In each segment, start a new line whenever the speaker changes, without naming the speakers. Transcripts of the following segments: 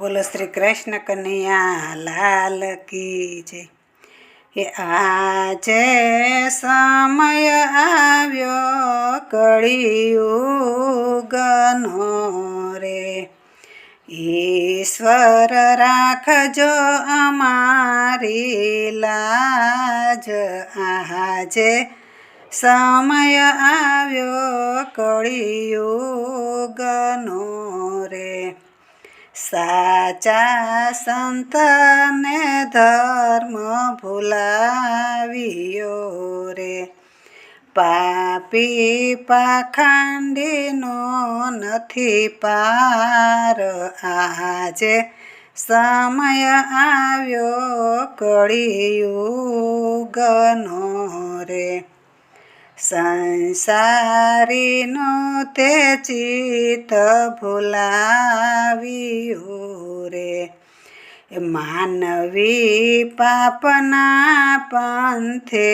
બોલો શ્રી કૃષ્ણ કનૈયા લાલ કી જય। એ આજે સમય આવ્યો કળિયુગનો રે, ઈશ્વર રાખજો અમારી લાજ। આજે સમય આવ્યો કળિયુગનો રે, સાચા સંતને ધર્મ ભૂલાવ્યો રે, પાપી પાખંડીનો નથી પાર। આજે સમય આવ્યો કળિયુગનો રે, સંસારીનું તે ચિત્ત ભૂલાવ્યું રે, માનવી પાપના પંથે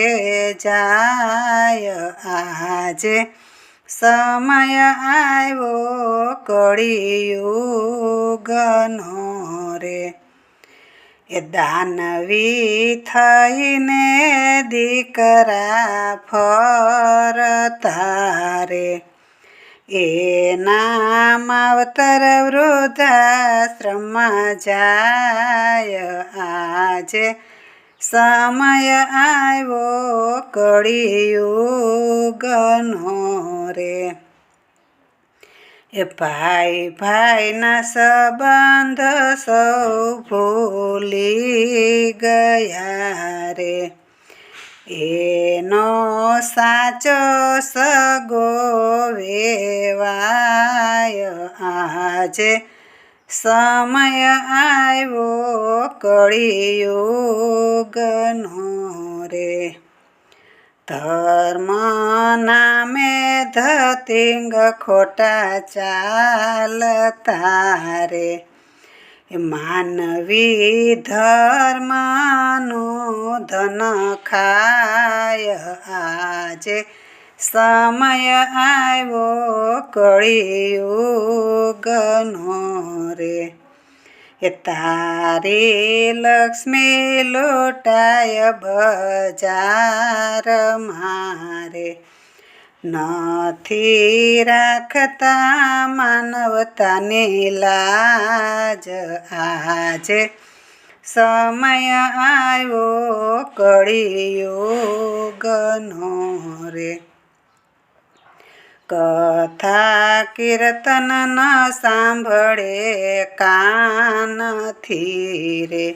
જાય। આજે સમય આવ્યો કળિયુગનો રે, એ દાનવી થઈને દીકરા ફરતા રે, એના માવતર વૃદ્ધાશ્રમમાં જાય। આજે સમય આવ્યો કળિયુગનો રે, એ ભાઈ ભાઈના સંબંધ સૌ ભૂલી ગયા રે, એનો સાચો સગો વેવાય। આજે સમય આવ્યો કળિયુગનો રે, ધર્મ નામે ધતિંગ ખોટા ચાલતા રે, માનવી ધર્મનું ધન ખાય। આજે સમય આવ્યો કળિયુગનો રે, એ તારી લક્ષ્મી લૂંટાય બજાર મારે, નથી રાખતા માનવતાની લાજ। આજે સમય આવ્યો કળિયુગનો રે, કથા કીર્તન ન સાંભળે કાનથી રે,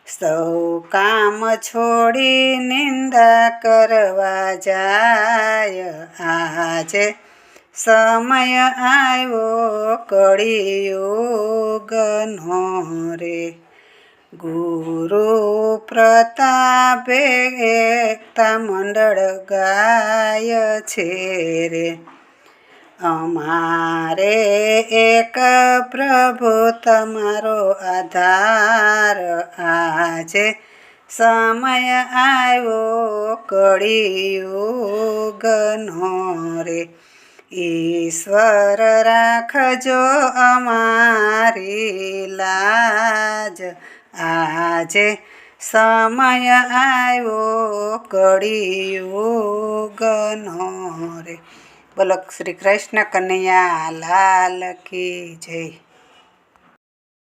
સૌ કામ છોડી નિંદા કરવા જાય। આજે સમય આવ્યો કળિયુગનો રે, ગુરુ પ્રતાપે એકતા મંડળ ગાય છે રે, અમારે એક પ્રભુ તમારો આધાર। આજે સમય આવ્યો કળિયુગનો રે, ઈશ્વર રાખજો અમારી લાજ। આજે સમય આવ્યો કળિયુગનો રે, બોલો શ્રી કૃષ્ણ કનૈયા લાલ કી જય।